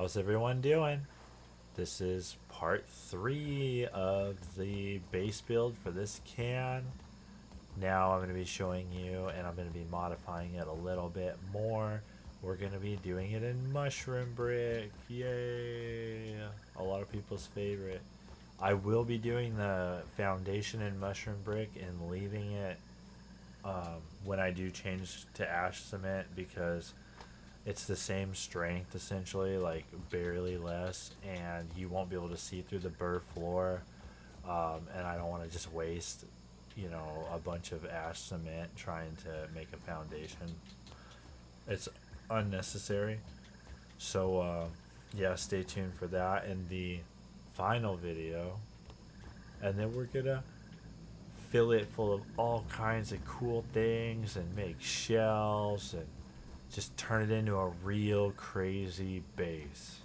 How's everyone doing? This is part 3 of the base build for this can. Now I'm going to be showing you, and I'm going to be modifying it a little bit more. We're going to be doing it in mushroom brick. Yay! A lot of people's favorite. I will be doing the foundation in mushroom brick and leaving it when I do change to ash cement, because it's the same strength essentially, like barely less, and you won't be able to see through the burr floor. And I don't want to just waste, a bunch of ash cement trying to make a foundation. It's unnecessary. So, yeah, stay tuned for that in the final video. And then we're gonna fill it full of all kinds of cool things and make shelves and just turn it into a real crazy base.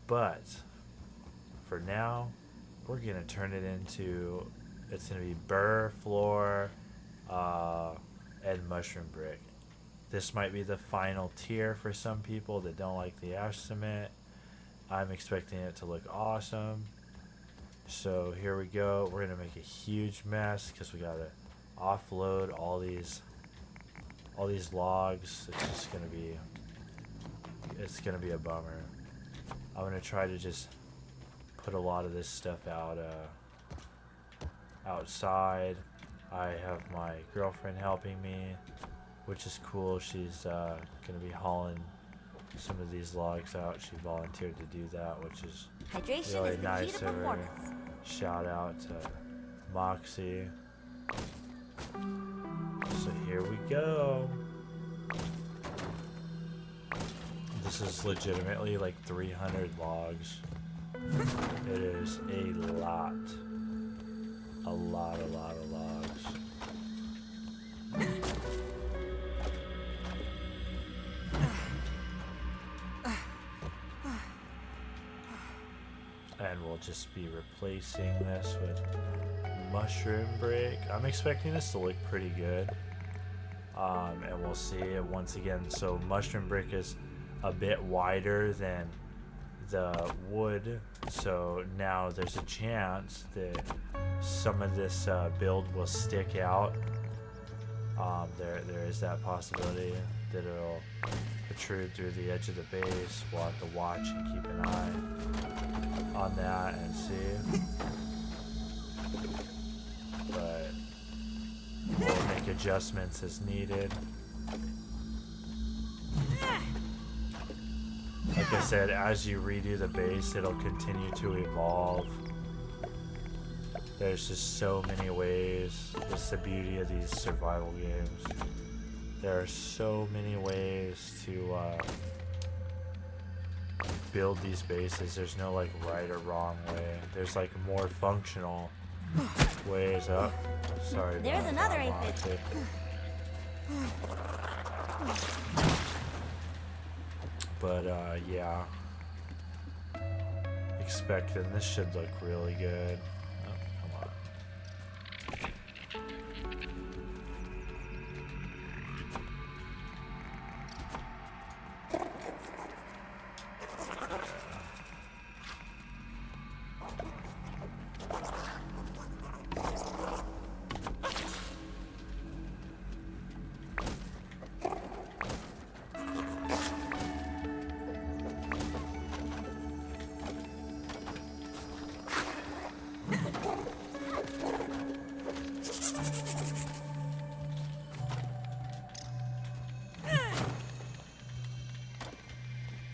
But for now, we're gonna turn it into, it's gonna be burr floor and mushroom brick. This might be the final tier for some people that don't like the ash cement. I'm expecting it to look awesome. So here we go. We're gonna make a huge mess because we gotta offload all these logs. It's gonna be a bummer. I'm gonna try to just put a lot of this stuff out outside. I have my girlfriend helping me, which is cool. She's gonna be hauling some of these logs out. She volunteered to do that, which is Hydration really is the nice key to of her. performance. Shout out to Moxie. So here we go. This is legitimately like 300 logs. It is a lot of logs. And we'll just be replacing this with mushroom brick. I'm expecting this to look pretty good. And we'll see it once again. So mushroom brick is a bit wider than the wood. So now there's a chance that some of this build will stick out. There is that possibility that it'll protrude through the edge of the base. We'll have to watch and keep an eye on that and see. But we'll make adjustments as needed. Like I said, as you redo the base, it'll continue to evolve. There's just so many ways. It's the beauty of these survival games. There are so many ways to build these bases. There's no like right or wrong way. There's like more functional ways up. Sorry. There's another aphid. But yeah. Expecting this should look really good. Oh, come on.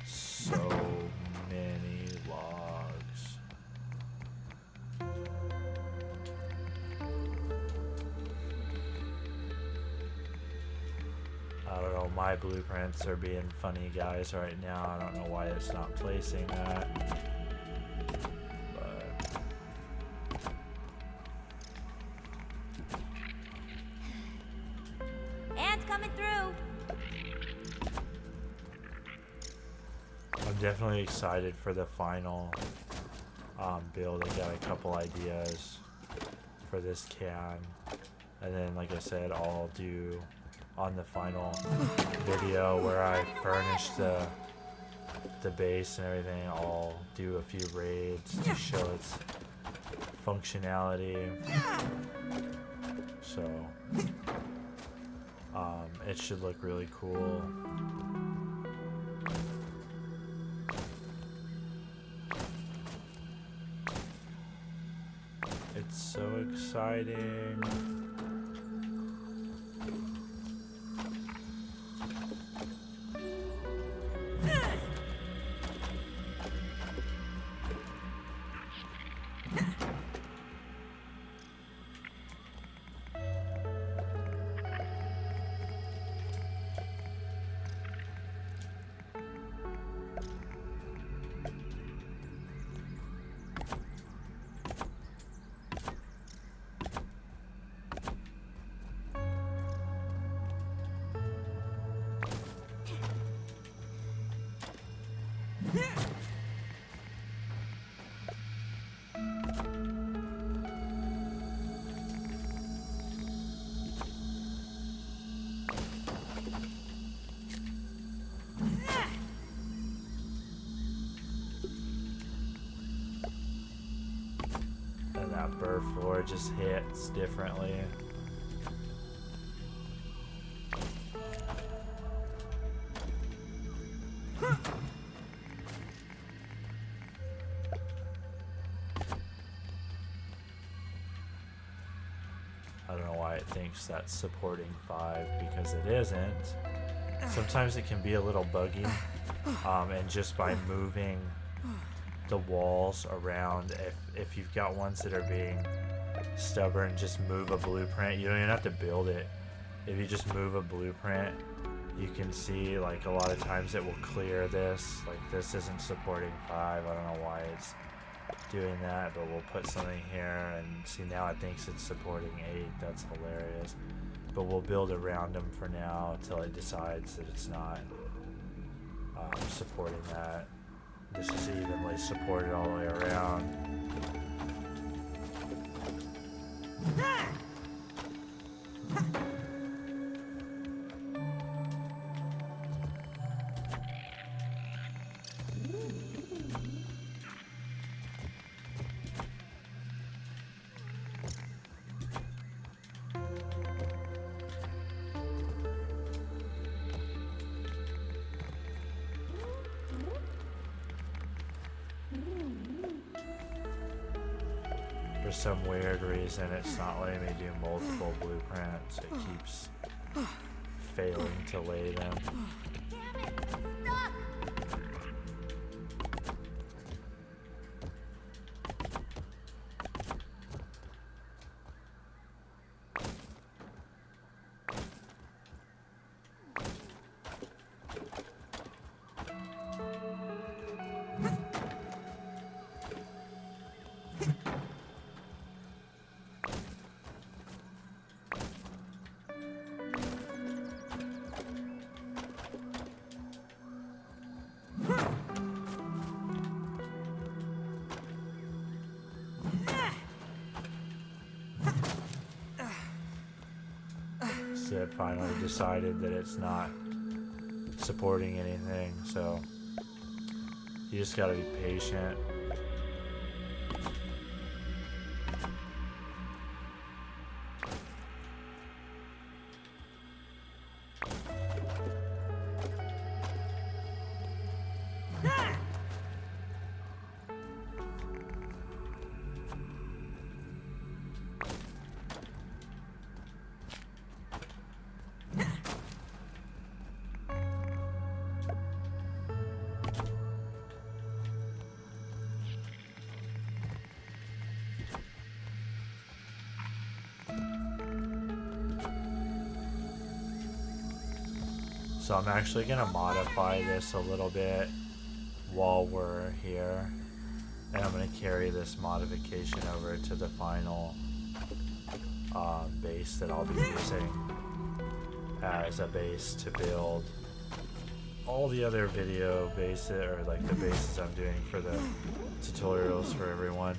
So many logs. I don't know, my blueprints are being funny guys right now. I don't know why it's not placing that. But Ants coming through. I'm definitely excited for the final build. I got a couple ideas for this can, and then like I said, I'll do on the final video where I furnish the the base and everything, I'll do a few raids to show its functionality. So it should look really cool. It's so exciting. And that burr floor just hits differently. I don't know why it thinks that's supporting 5, because it isn't. Sometimes it can be a little buggy, and just by moving the walls around, if you've got ones that are being stubborn, just move a blueprint. You don't even have to build it. If you just move a blueprint, you can see like a lot of times it will clear this. Like this isn't supporting 5. I don't know why it's doing that, but we'll put something here and see now it thinks it's supporting 8. That's hilarious. But we'll build around them for now until it decides that it's not supporting that. This is evenly supported all the way around. For some weird reason, it's not letting me do multiple blueprints. It keeps failing to lay them. Damn it! Stuck! So it finally decided that it's not supporting anything, so you just gotta be patient. So I'm actually gonna modify this a little bit while we're here, and I'm gonna carry this modification over to the final base that I'll be using as a base to build all the other video bases, or like the bases I'm doing for the tutorials for everyone.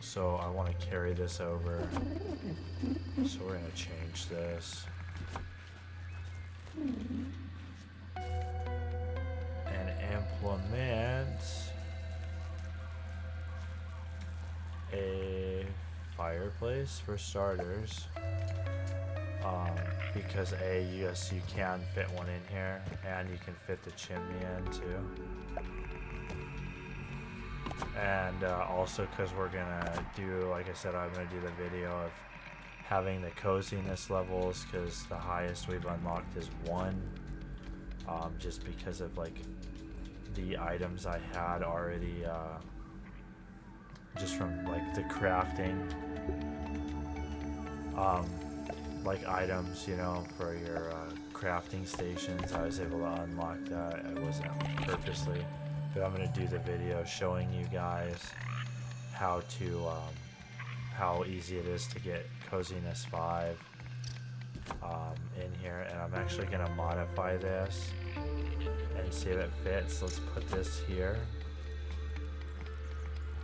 So I want to carry this over, so we're gonna change this. And implement a fireplace for starters. Because yes, you can fit one in here, and you can fit the chimney in too. And also because we're gonna do, like I said, I'm gonna do the video of having the coziness levels, because the highest we've unlocked is 1. Just because of like the items I had already, just from like the crafting, like items, you know, for your crafting stations. I was able to unlock that. It wasn't purposely, but I'm gonna do the video showing you guys how to, how easy it is to get coziness 5 in here, and I'm actually gonna modify this and see if it fits. Let's put this here.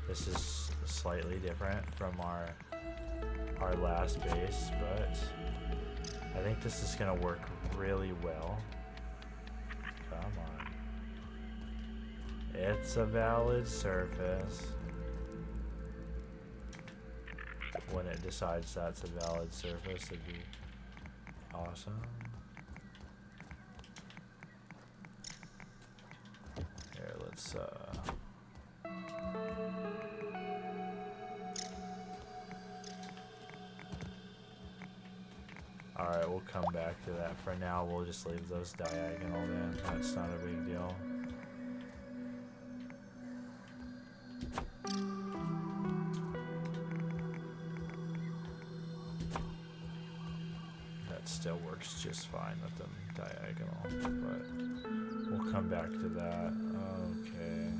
This is slightly different from our last base, but I think this is gonna work really well. Come on. It's a valid surface. When it decides that's a valid surface, it'd be awesome. Here, let's alright, we'll come back to that. For now, we'll just leave those diagonal then. That's not a big deal. That still works just fine with them diagonal, but we'll come back to that. Okay.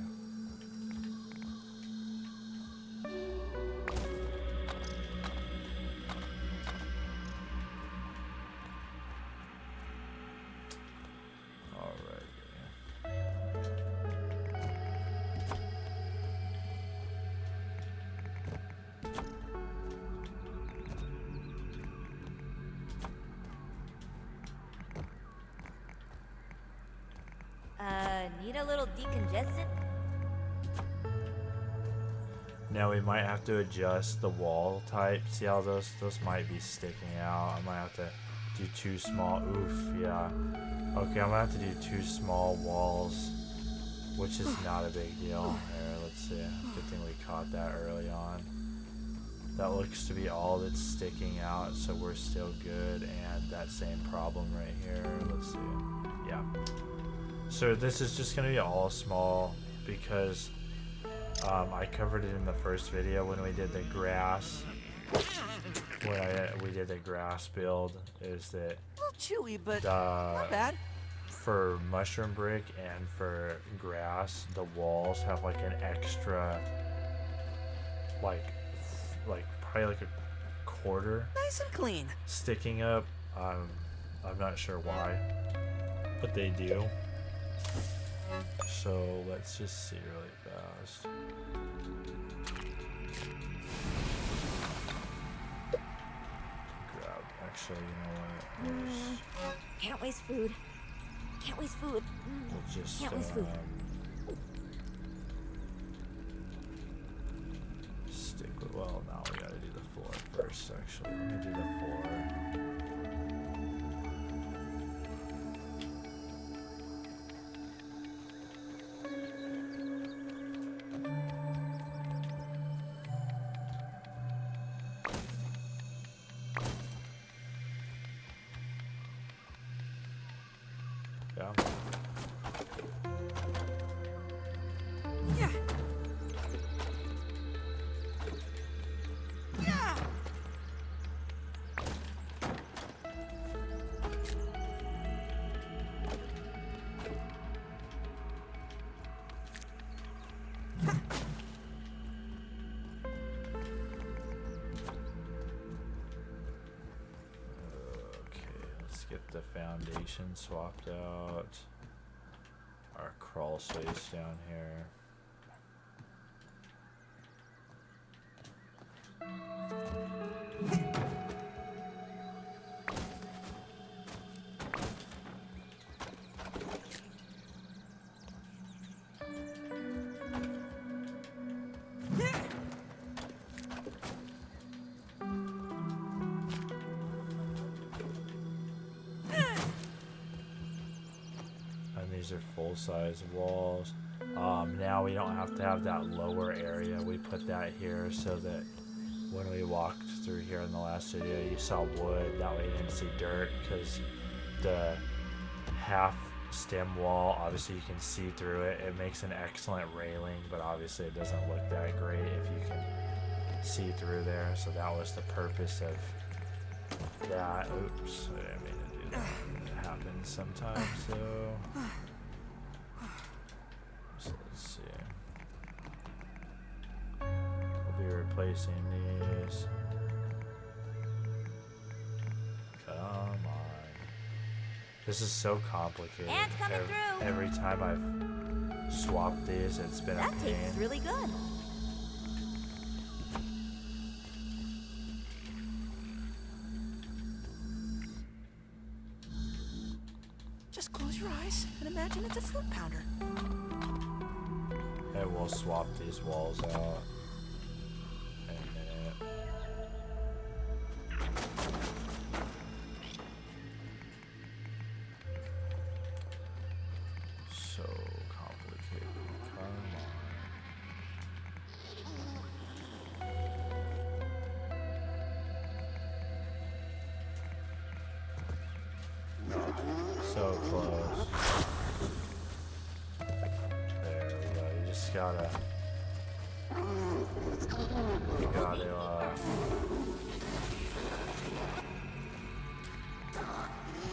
Need a little decongestant? Now we might have to adjust the wall type. See how those might be sticking out. I might have to do 2 small. Oof, yeah. Okay, I'm gonna have to do 2 small walls, which is not a big deal. Here, let's see. Good thing we caught that early on. That looks to be all that's sticking out, so we're still good. And that same problem right here. Let's see. Yeah. So this is just gonna be all small because I covered it in the first video when we did the grass. When we did the grass build, is that A little chewy, but not bad. For mushroom brick and for grass, the walls have like an extra, like probably like a quarter Nice and clean. sticking up. I'm not sure why, but they do. So let's just see really fast. Grab. Actually, you know what? Can't waste food. Can't waste food. We'll just Can't waste food. stick with. Well, now we gotta do the floor first. Actually, let me do the floor. Yeah. Yeah. Yeah. Okay, let's get the foundation swapped out. Our crawl space down here. And these are full-size walls. Now we don't have to have that lower area. We put that here so that when we walked through here in the last video, you saw wood. That way you didn't see dirt, because the half stem wall, obviously you can see through it. It makes an excellent railing, but obviously it doesn't look that great if you can see through there. So that was the purpose of that. Oops, I didn't mean to do that. It happens sometimes. So let's see. We'll be replacing these. Come on. This is so complicated. Ants coming through. Every time I've swapped these, it's been a That pain. tastes really good. Just close your eyes and imagine it's a fruit pounder. And we'll swap these walls out in a minute. So complicated. Come on. So close. There we go. You just gotta. You gotta.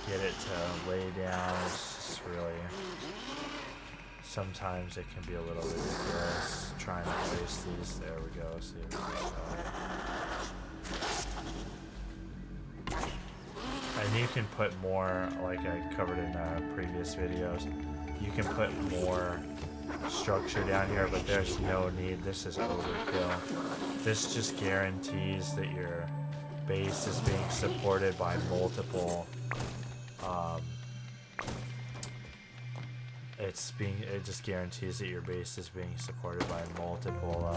Get it to lay down. It's just really. Sometimes it can be a little ridiculous trying to place these. There we go. See if we And you can put more, like I covered in previous videos, you can put more structure down here, but there's no need. This is overkill. This just guarantees that your base is being supported by multiple, it just guarantees that your base is being supported by multiple,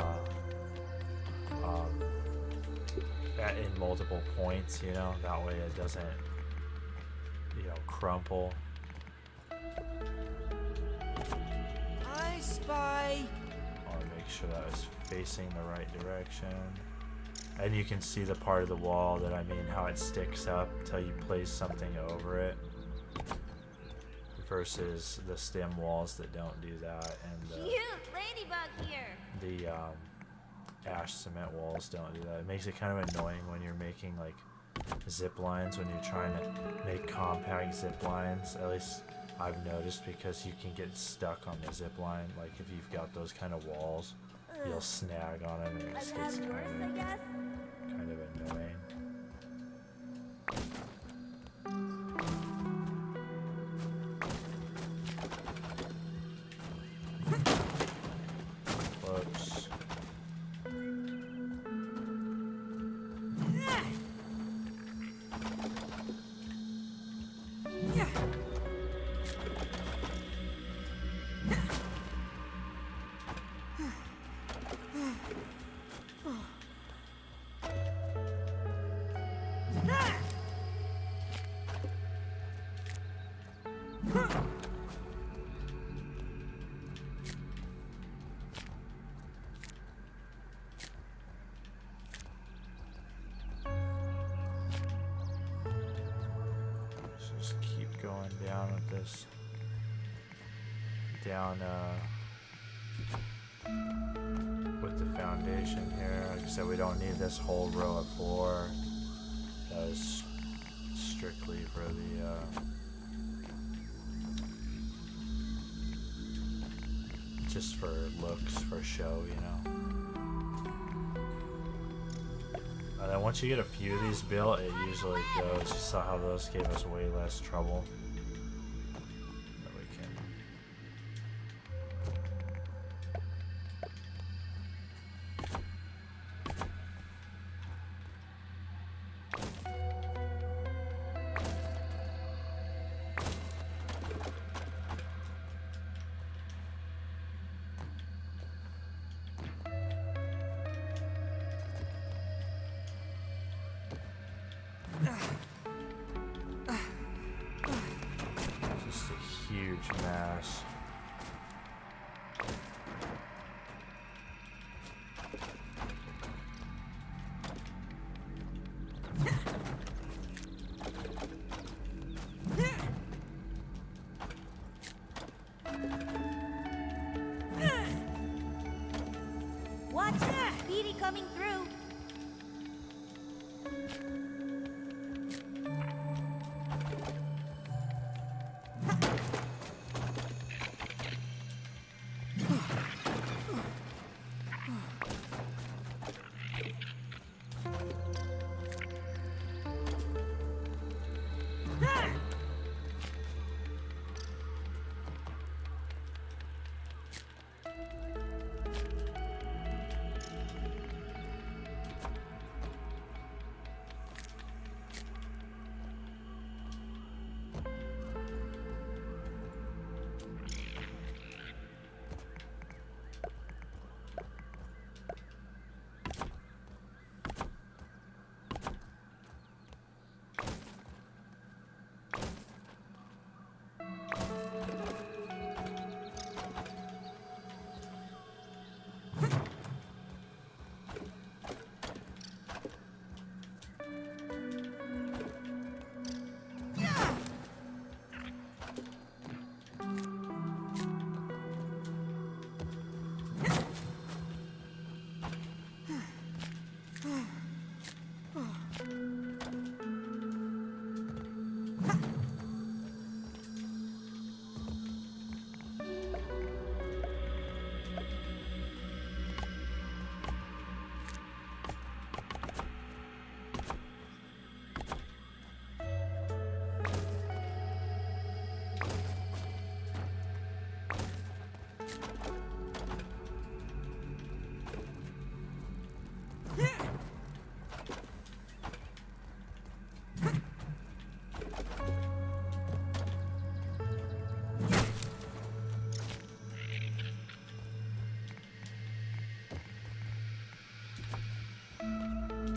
in multiple points, you know, that way it doesn't, you know, crumple. I spy. I want to make sure that it's facing the right direction. And you can see the part of the wall that I mean, how it sticks up until you place something over it, versus the stem walls that don't do that, and Cute ladybug here. the ash cement walls don't do that. It makes it kind of annoying when you're making like zip lines, when you're trying to make compact zip lines. At least I've noticed, because you can get stuck on the zip line. Like if you've got those kind of walls, you'll snag on them, and it I've gets had kind worse, I guess. of annoying. Whoops. Just keep going down with this. Down with the foundation here. Like I said, we don't need this whole row of floor. That is strictly for the just for looks, for show, you know. And then once you get a few of these built, it usually goes. You saw how those gave us way less trouble. That we can. just a huge mess. Watch that! Speedy coming through.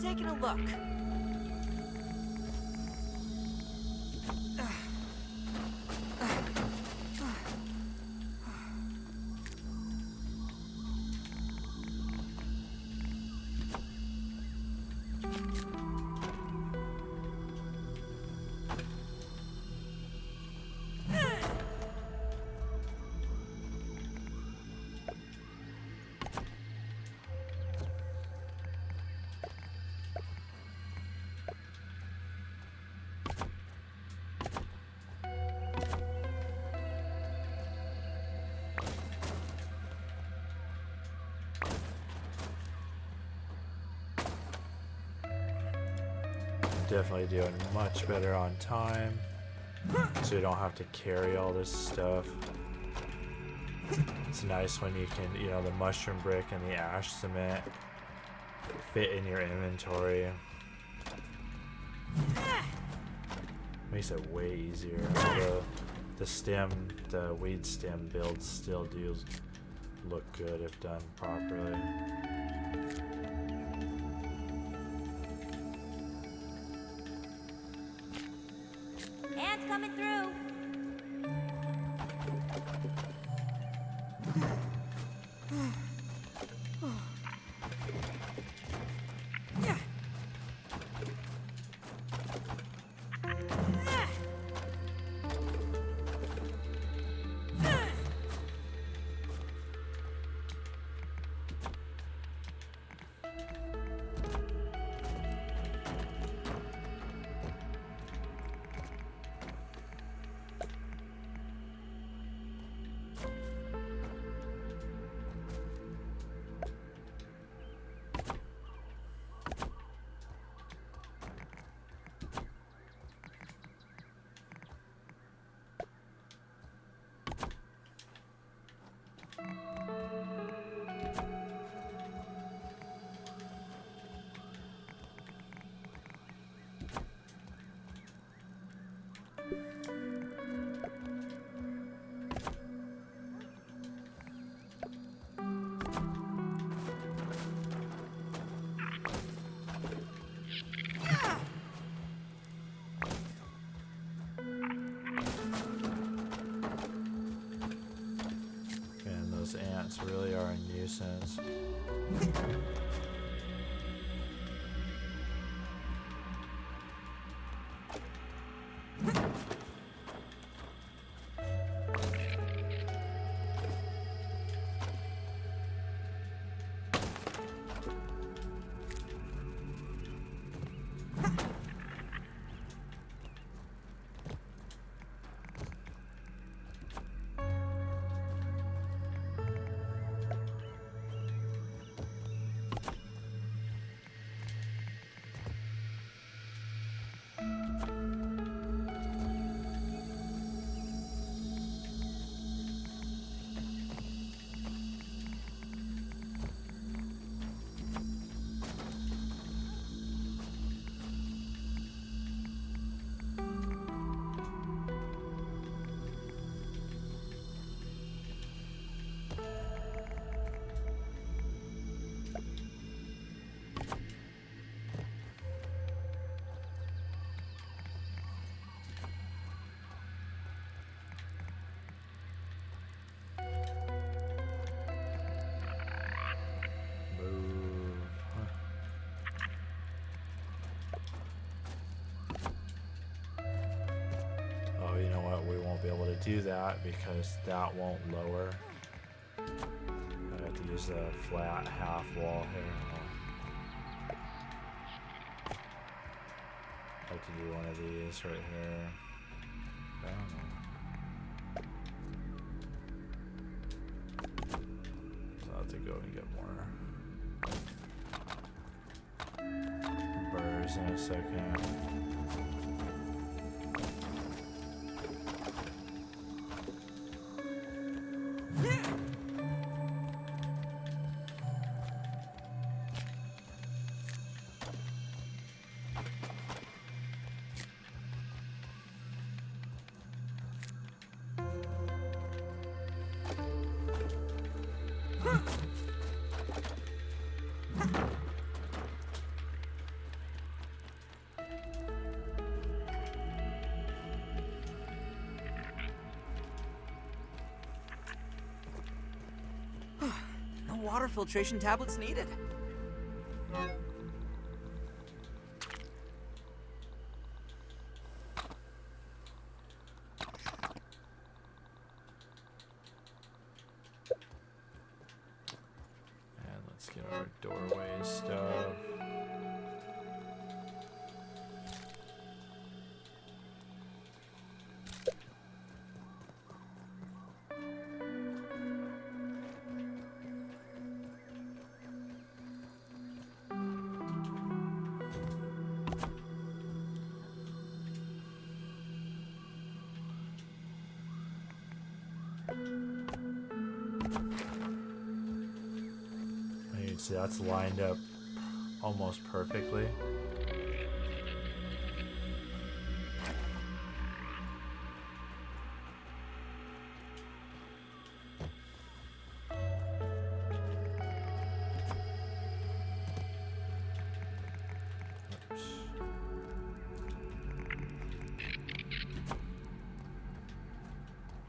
Taking a look. Definitely doing much better on time, so you don't have to carry all this stuff. It's nice when you can, you know, the mushroom brick and the ash cement fit in your inventory. Makes it way easier. Although the weed stem builds still do look good if done properly. Ants coming through. Those ants really are a nuisance. Oh, you know what? We won't be able to do that because that won't lower. I have to use the flat half wall here. I'll have to do one of these right here. I don't know. So I'll have to go and get more burrs in a second. No water filtration tablets needed. And let's get our doorway stuff. You can see that's lined up almost perfectly. Oops.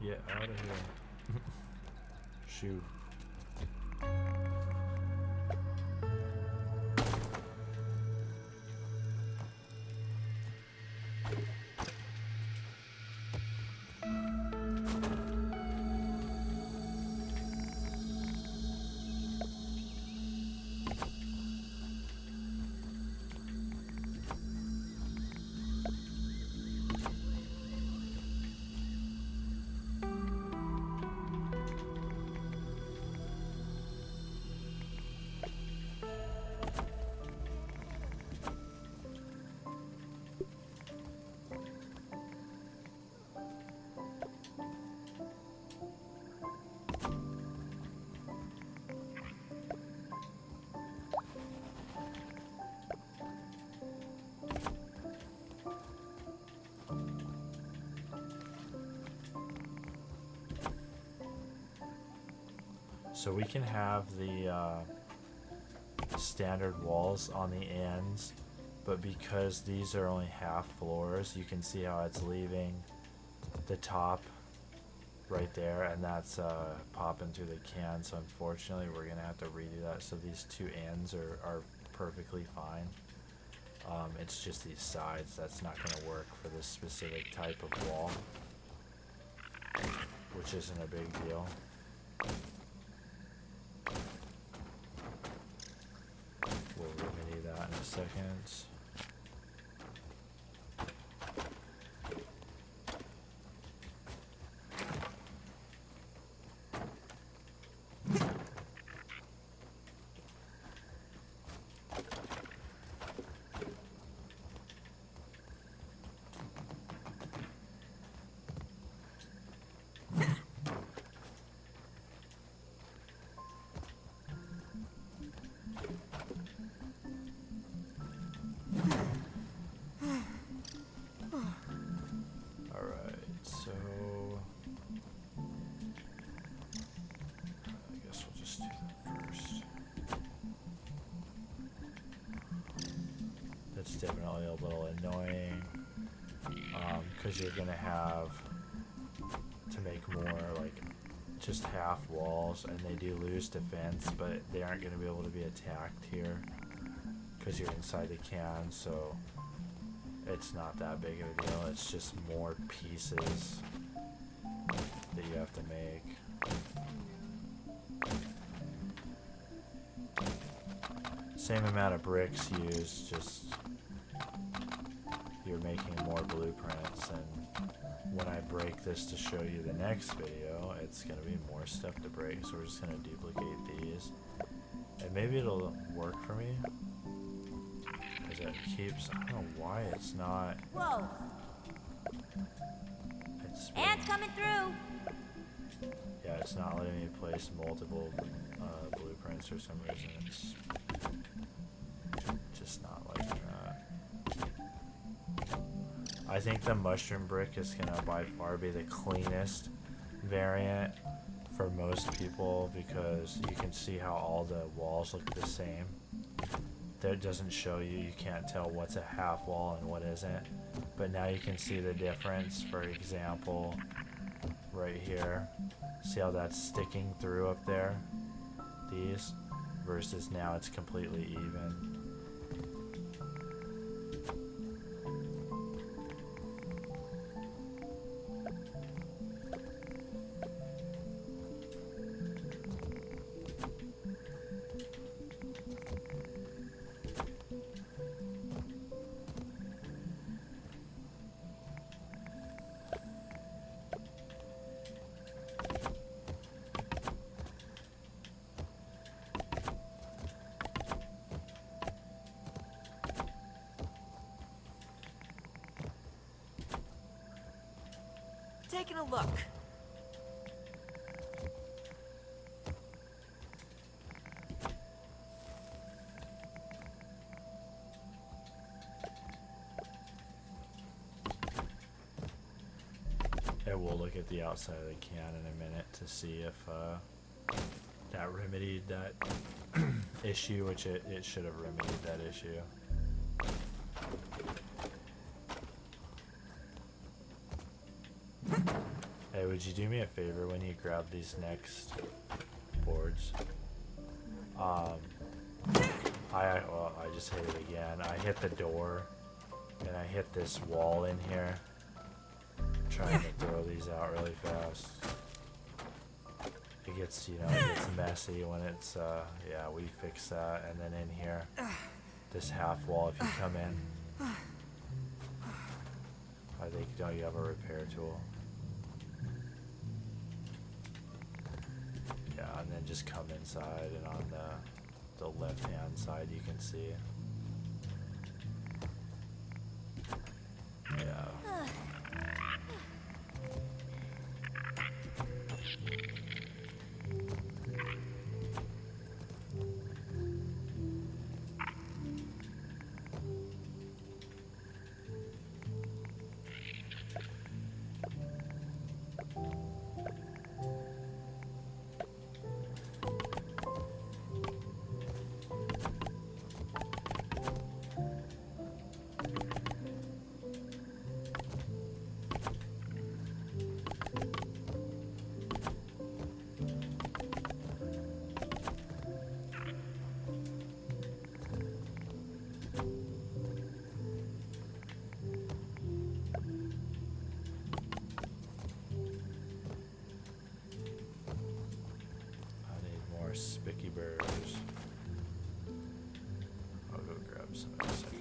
Get out of here. Shoot. So we can have the standard walls on the ends, but because these are only half floors, you can see how it's leaving the top right there, and that's popping through the can, so unfortunately we're gonna have to redo that. So these two ends are perfectly fine. It's just these sides that's not gonna work for this specific type of wall, which isn't a big deal. We'll remedy that in a second. Definitely a little annoying because you're gonna have to make more like just half walls, and they do lose defense, but they aren't going to be able to be attacked here because you're inside the can, so it's not that big of a deal. It's just more pieces that you have to make. Same amount of bricks used, just you're making more blueprints, and when I break this to show you the next video, it's going to be more stuff to break, so we're just going to duplicate these. And maybe it'll work for me, because it keeps, I don't know why it's not. Whoa! Ants coming through! Yeah, it's not letting me place multiple blueprints for some reason. It's just not like that. I think the mushroom brick is gonna by far be the cleanest variant for most people, because you can see how all the walls look the same. That doesn't show you, you can't tell what's a half wall and what isn't. But now you can see the difference. For example, right here, see how that's sticking through up there? These, versus now it's completely even. Taking a look. And we'll look at the outside of the can in a minute to see if that remedied that issue, which it should have remedied that issue. Hey, would you do me a favor when you grab these next boards? I just hit it again. I hit the door, and I hit this wall in here, trying to throw these out really fast. It gets, it gets messy when it's, yeah, we fixed that. And then in here, this half wall, if you come in, I think, don't you have a repair tool? Yeah, and then just come inside, and on the left-hand side you can see. Yeah. spiky burrs. I'll go grab some in a second.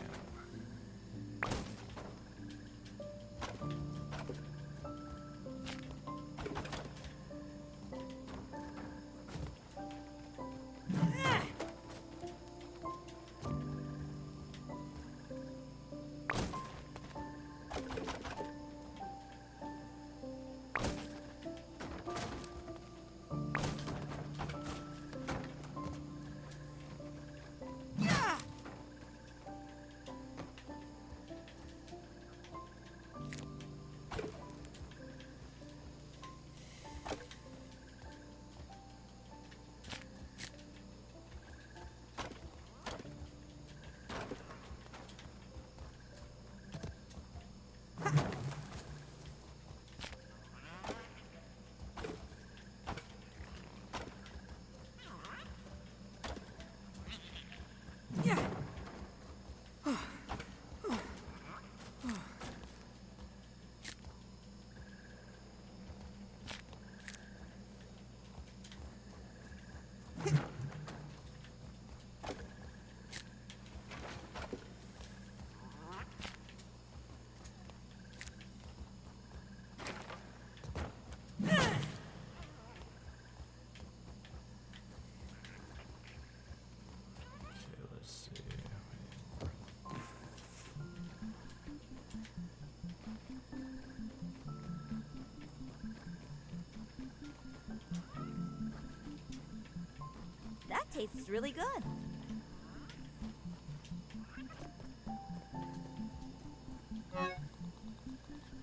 That tastes really good.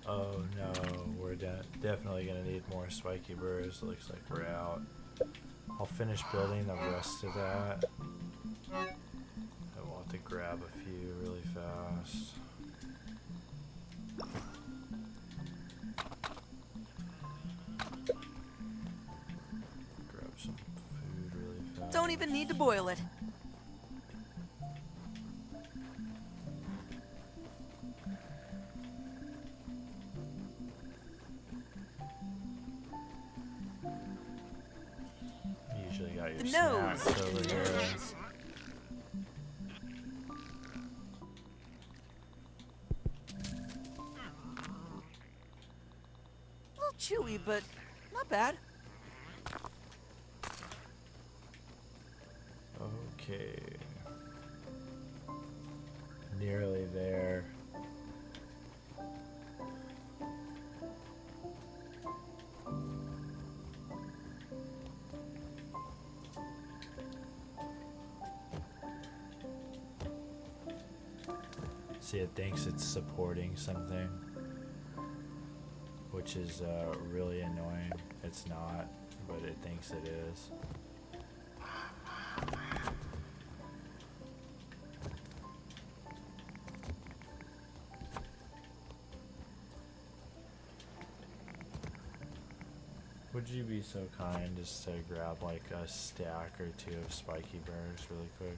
Oh no, we're definitely gonna need more spiky burrs. Looks like we're out. I'll finish building the rest of that. I want to grab a few really fast. Grab some food really fast. Don't even need to boil it. Usually got your The snacks nose. over here. A little chewy, but not bad. Okay. Nearly there. See, it thinks it's supporting something, which is really annoying. It's not, but it thinks it is. Would you be so kind as to grab like a stack or two of spiky burrs really quick?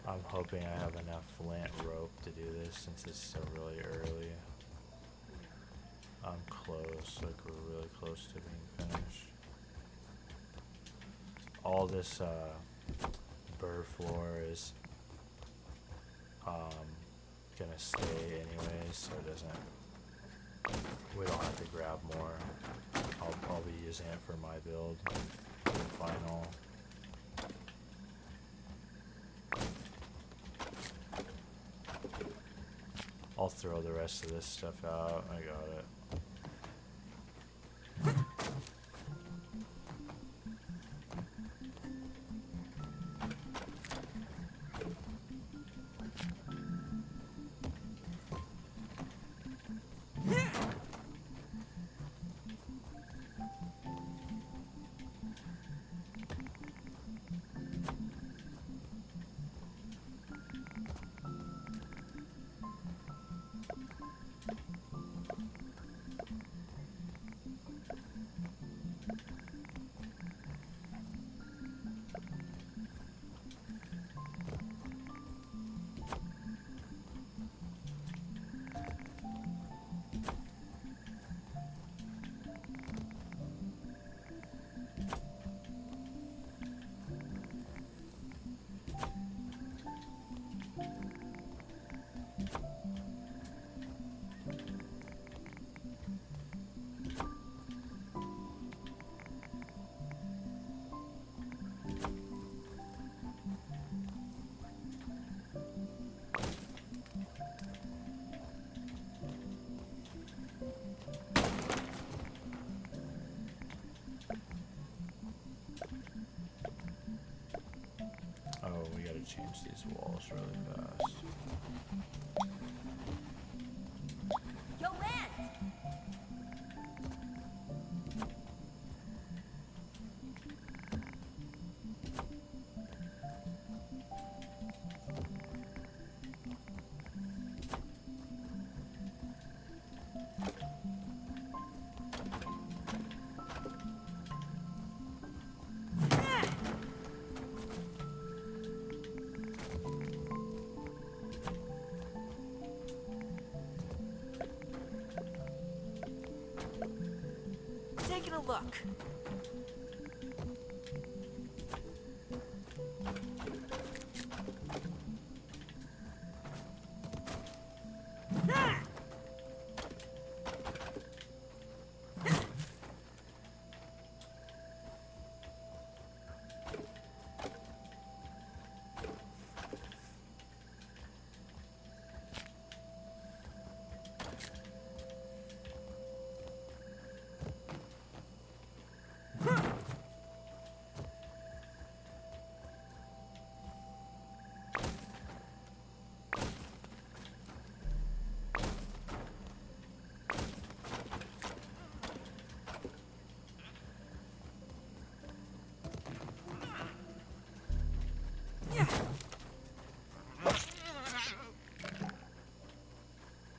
I'm hoping I have enough flint rope to do this since it's still really early. I'm close, like we're really close to being finished. All this burr floor is gonna stay anyways, so it doesn't. We don't have to grab more. I'll be using it for my build, for the final. I'll throw the rest of this stuff out. I got it. damage these walls really fast. Yo, man! Taking a look.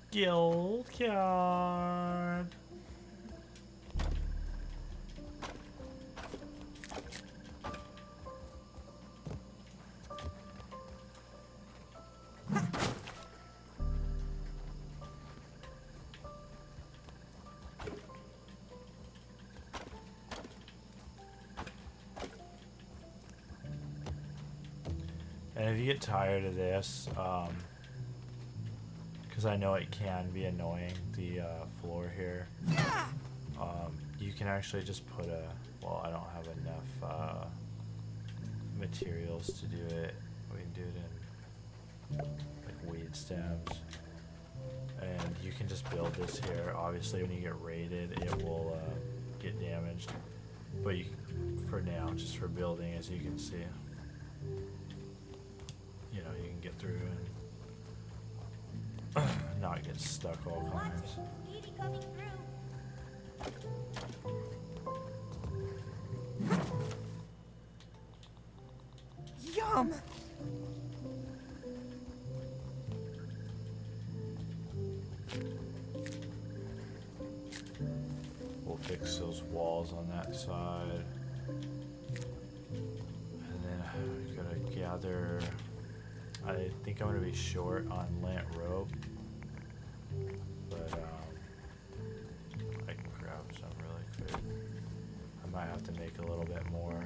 Guild card. And if you get tired of this, because I know it can be annoying, the floor here, you can actually just put a, well, I don't have enough materials to do it. We can do it in like weed stems. And you can just build this here. Obviously when you get raided it will get damaged. But you, for now, just for building, as you can see, you know, you can get through and not get stuck all Watch times. it! Speedy coming through! Yum! We'll fix those walls on that side. And then I'm gonna gather, I think I'm gonna be short on lint rope. But I can grab some really quick. I might have to make a little bit more.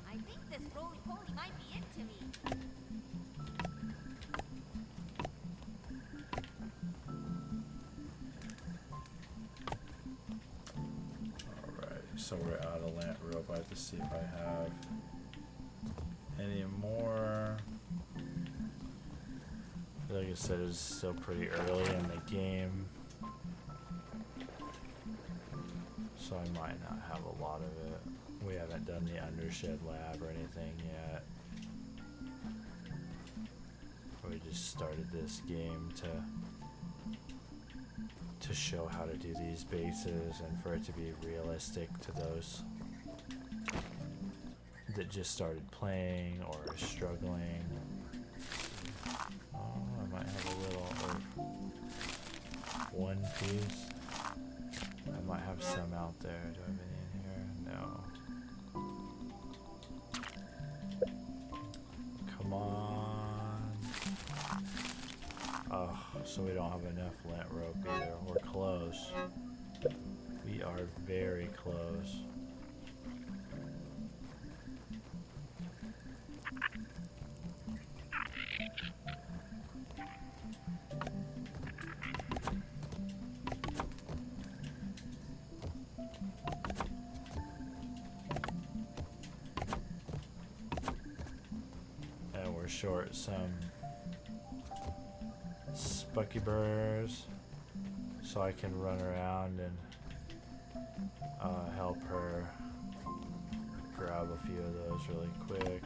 I think this roly-poly might be into me. Alright, so we're out of lint rope. I have to see if I have anymore. Like I said, it's still pretty early in the game, so I might not have a lot of it. We haven't done the undershed lab or anything yet. We just started this game to show how to do these bases and for it to be realistic to those that just started playing or are struggling. Oh, I might have a little one piece. I might have some out there. Do I have any in here? No. Come on. Oh, so we don't have enough lint rope either. We're close. We are very close. And we're short some Spucky burrs, so I can run around and help her grab a few of those really quick.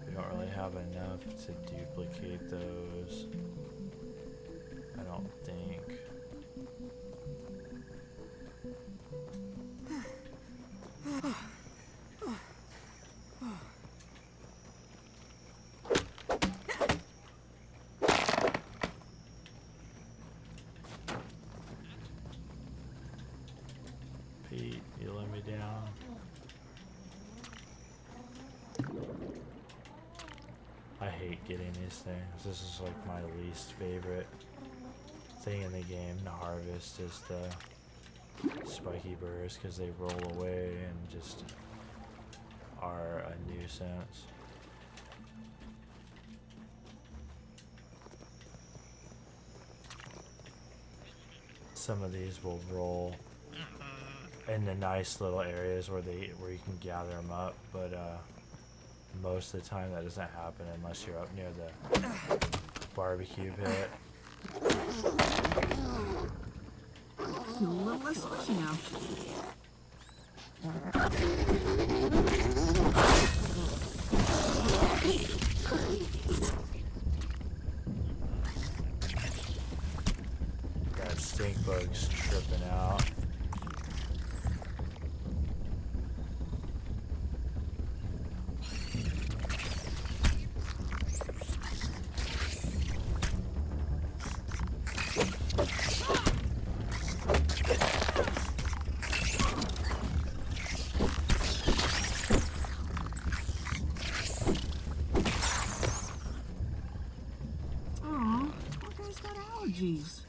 We don't really have enough to duplicate those, I don't think. Pete, you let me down. I hate getting these things. This is like my least favorite thing in the game to harvest is the spiky burrs because they roll away and just are a nuisance. Some of these will roll in the nice little areas where you can gather them up, but most of the time that doesn't happen unless you're up near the barbecue pit. A little less spicy now. That stink bug's tripping out. Aw, poor guy's got allergies.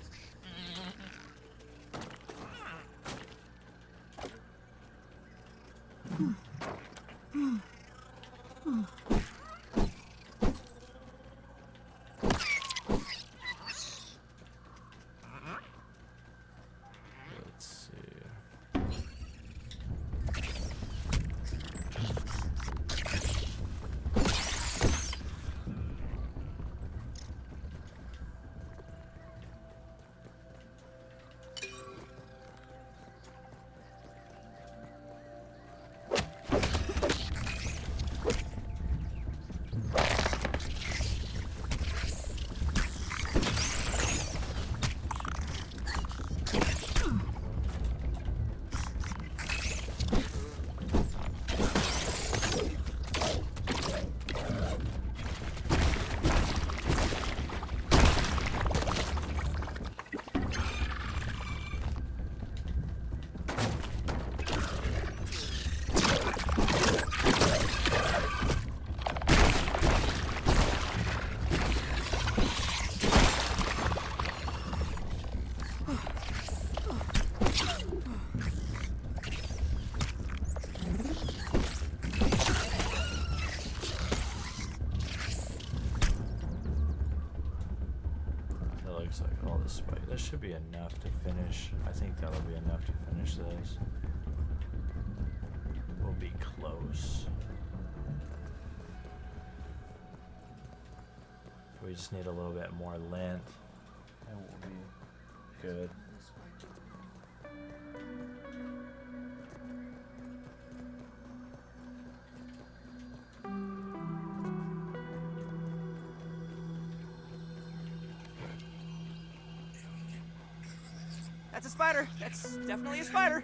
Let's see. looks like all this spike. That should be enough to finish. I think that'll be enough to finish this. We'll be close. We just need a little bit more length and we'll be good. That's a spider. That's definitely a spider.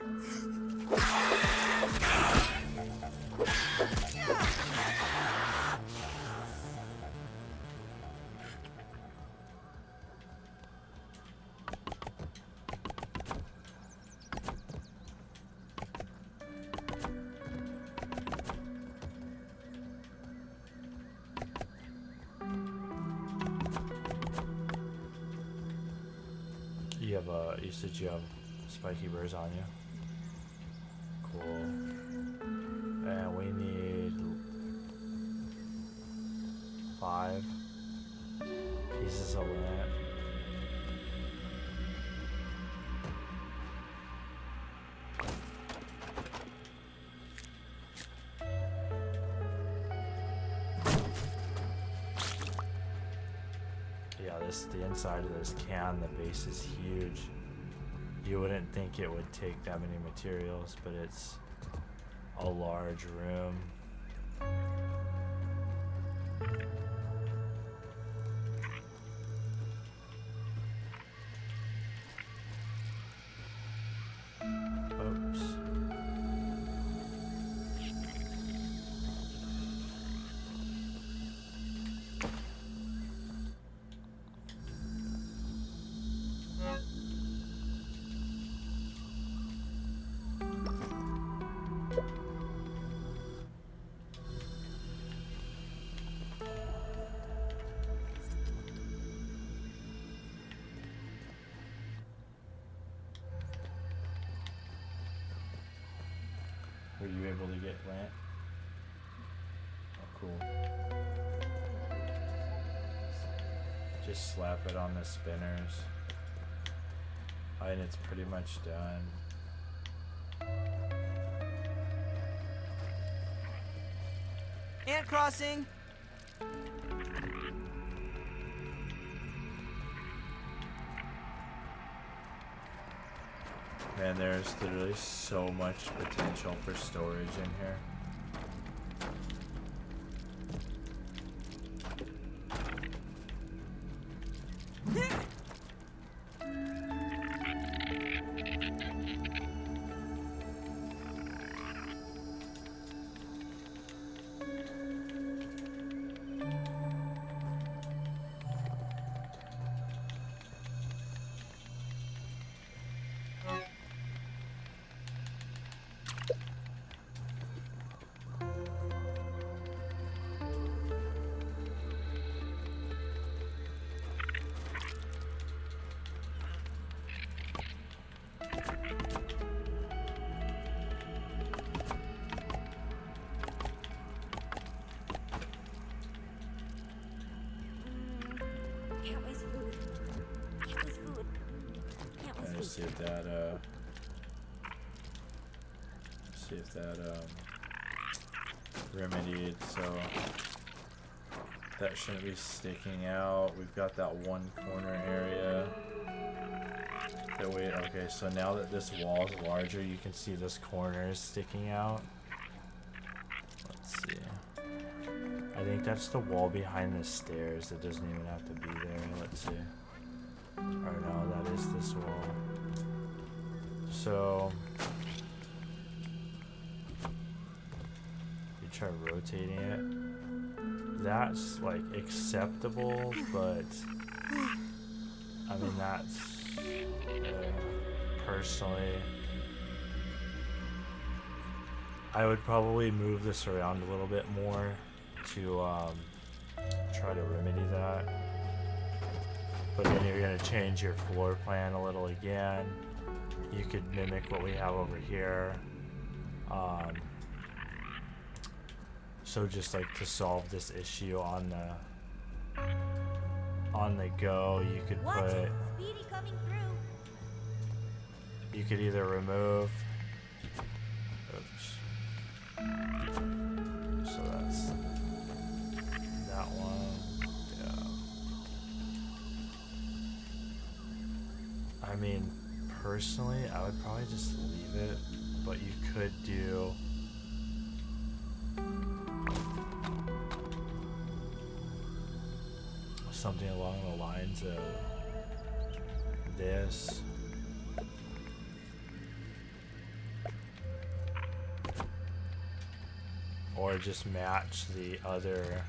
You have you said you have spiky burrs on you. Cool. And we need 5 pieces of lint. Yeah, the inside of this can, the base is huge. You wouldn't think it would take that many materials, but it's a large room. Oops. Were you able to get lint? Oh, cool. Just slap it on the spinners. And it's pretty much done. Ant crossing. Man, there's literally so much potential for storage in here. Can't waste food. Can't waste food. Can't waste Let's food. see if that remedied, so that shouldn't be sticking out. We've got that one corner area that okay, so now that this wall is larger, you can see this corner is sticking out. Let's see. I think that's the wall behind the stairs. It doesn't even have to be there. Let's see. Or no, that is this wall. So you try rotating it. That's like acceptable, but I mean that's personally, I would probably move this around a little bit more to try to remedy that. But then you're going to change your floor plan a little again. You could mimic what we have over here. So just like to solve this issue on on the go, you could Watch put, it. Speedy coming through. you could either remove, oops, so that's that one, yeah. I mean, personally, I would probably just leave it, but you could do something along the lines of this. Or just match the other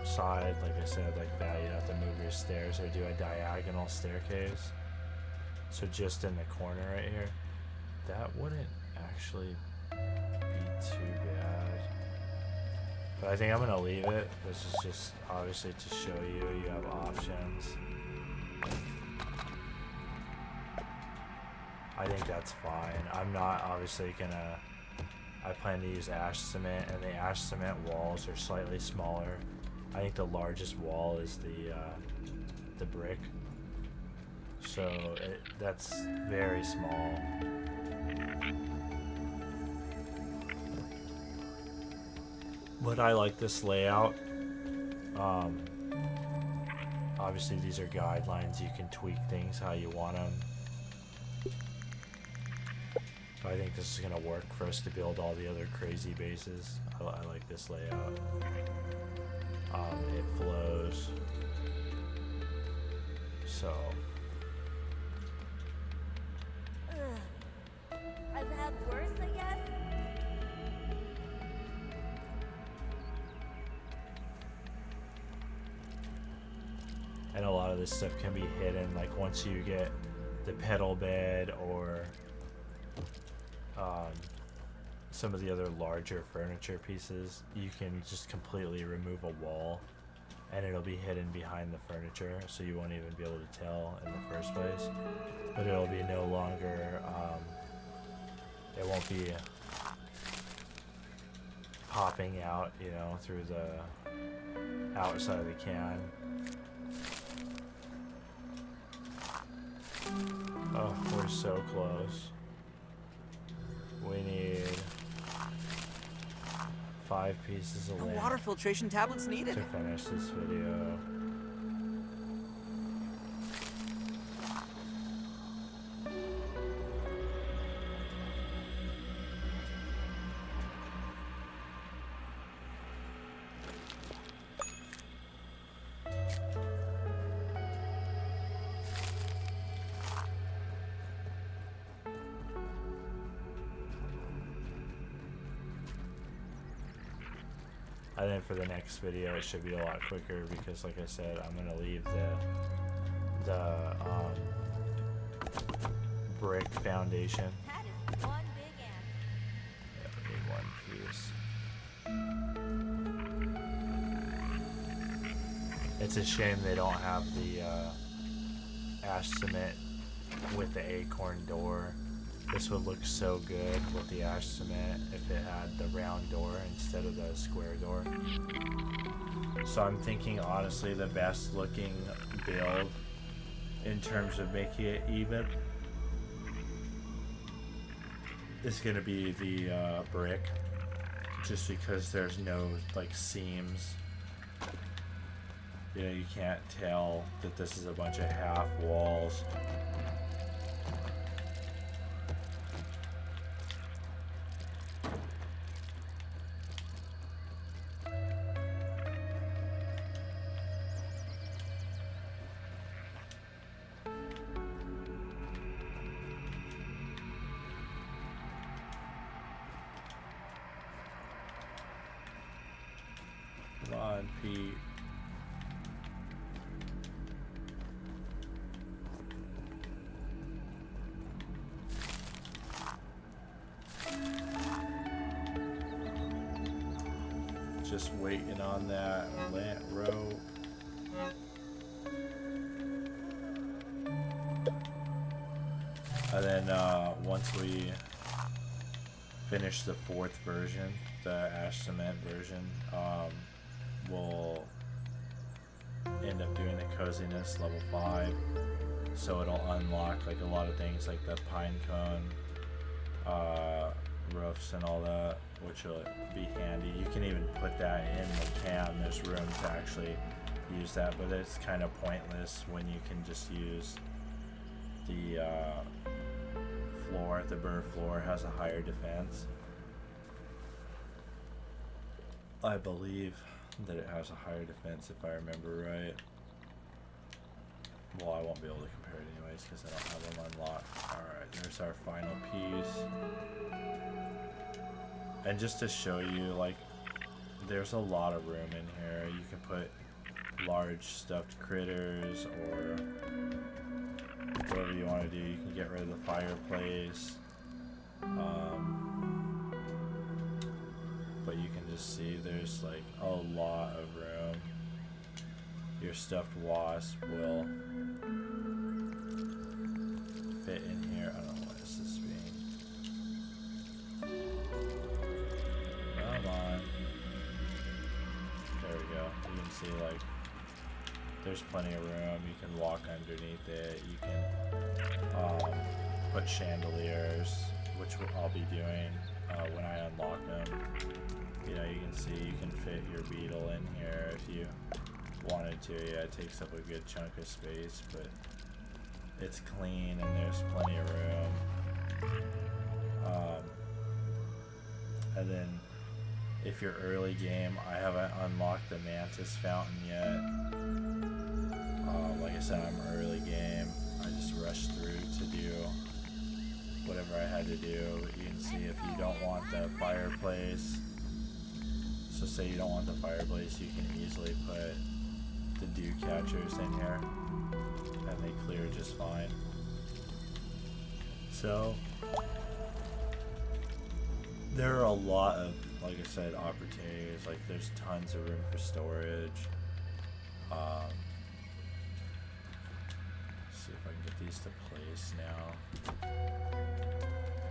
side, like I said, like that. You have to move your stairs or do a diagonal staircase. So just in the corner right here, that wouldn't actually be too bad. But I think I'm gonna leave it. This is just obviously to show you have options. I think that's fine. I'm not obviously gonna, I plan to use ash cement, and the ash cement walls are slightly smaller. I think the largest wall is the brick. So that's very small. But I like this layout. Obviously these are guidelines. You can tweak things how you want them. So I think this is gonna work for us to build all the other crazy bases. I like this layout. It flows. So I've had worse, I guess. and a lot of this stuff can be hidden, like once you get the pedal bed or some of the other larger furniture pieces, you can just completely remove a wall and it'll be hidden behind the furniture, so you won't even be able to tell in the first place. But it'll be no longer, it won't be popping out, you know, through the outside of the can. Oh, we're so close. We need 5 pieces of No lamp water filtration tablets needed. to finish this video. And then for the next video, it should be a lot quicker because, like I said, I'm gonna leave the brick foundation. That is one big ant. Yeah, we need 1 piece. It's a shame they don't have the ash cement with the acorn door. This would look so good with the ash cement if it had the round door instead of the square door. So I'm thinking, honestly, the best looking build in terms of making it even is going to be the brick, just because there's no like seams. You know, you can't tell that this is a bunch of half walls. Come on, Pete. Just waiting on that lant rope. And then once we finish the 4th version, the ash cement version, we'll end up doing the coziness level 5. So it'll unlock like a lot of things like the pine cone roofs and all that, which will be handy. You can even put that in the can. There's room to actually use that, but it's kind of pointless when you can just use the floor. The burr floor has a higher defense. I believe that it has a higher defense if I remember right. Well, I won't be able to compare it anyways because I don't have them unlocked. Alright, there's our final piece. And just to show you, like, there's a lot of room in here. You can put large stuffed critters or whatever you want to do. You can get rid of the fireplace. But you can just see there's like a lot of room. Your stuffed wasp will fit in here. I don't know what this is being. Come on. There we go. You can see like there's plenty of room. You can walk underneath it. You can put chandeliers, which I'll be doing when I unlock them. You know, you can see you can fit your beetle in here if you wanted to. Yeah, it takes up a good chunk of space, but it's clean and there's plenty of room. And then if you're early game, I haven't unlocked the mantis fountain yet. Like I said, I'm early game. I just rushed through to do whatever I had to do. You can see if you don't want the fireplace, so say you don't want the fireplace, you can easily put the dew catchers in here and they clear just fine. So there are a lot of, like I said, opportunities. Like there's tons of room for storage. See if I can get these to place now.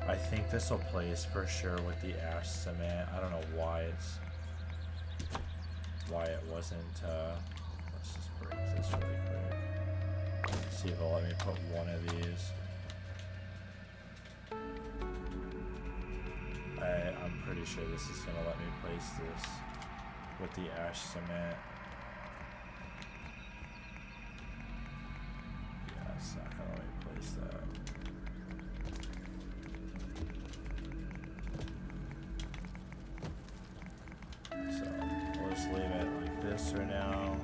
I think this will place for sure with the ash cement. I don't know why it wasn't. Let's just break this really quick. See if it'll let me put one of these. I'm pretty sure this is gonna let me place this with the ash cement. Yeah, it's not gonna let me place that. So we'll just leave it like this for now.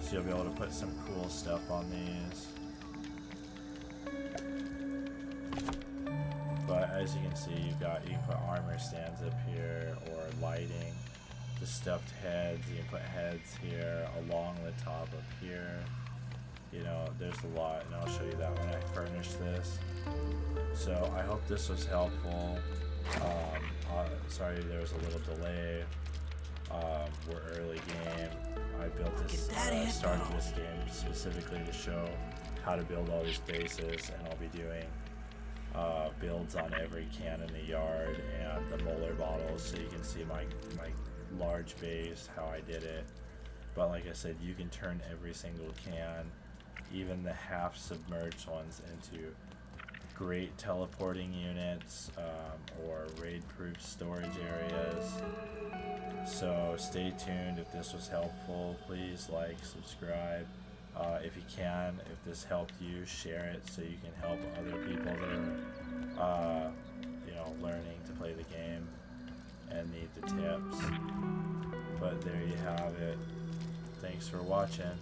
So you'll be able to put some cool stuff on these. But as you can see, you can put armor stands up here or lighting. The stuffed heads, you can put heads here along the top up here. You know, there's a lot, and I'll show you that when I furnish this. So I hope this was helpful. Sorry there was a little delay. We're early game. I built this, started this game specifically to show how to build all these bases, and I'll be doing builds on every can in the yard and the Molar bottles, so you can see my large base, how I did it. But like I said, you can turn every single can, even the half submerged ones, into great teleporting units or raid proof storage areas. So stay tuned. If this was helpful, please like, subscribe. If you can, if this helped you, share it so you can help other people that are learning to play the game and need the tips. But there you have it. Thanks for watching.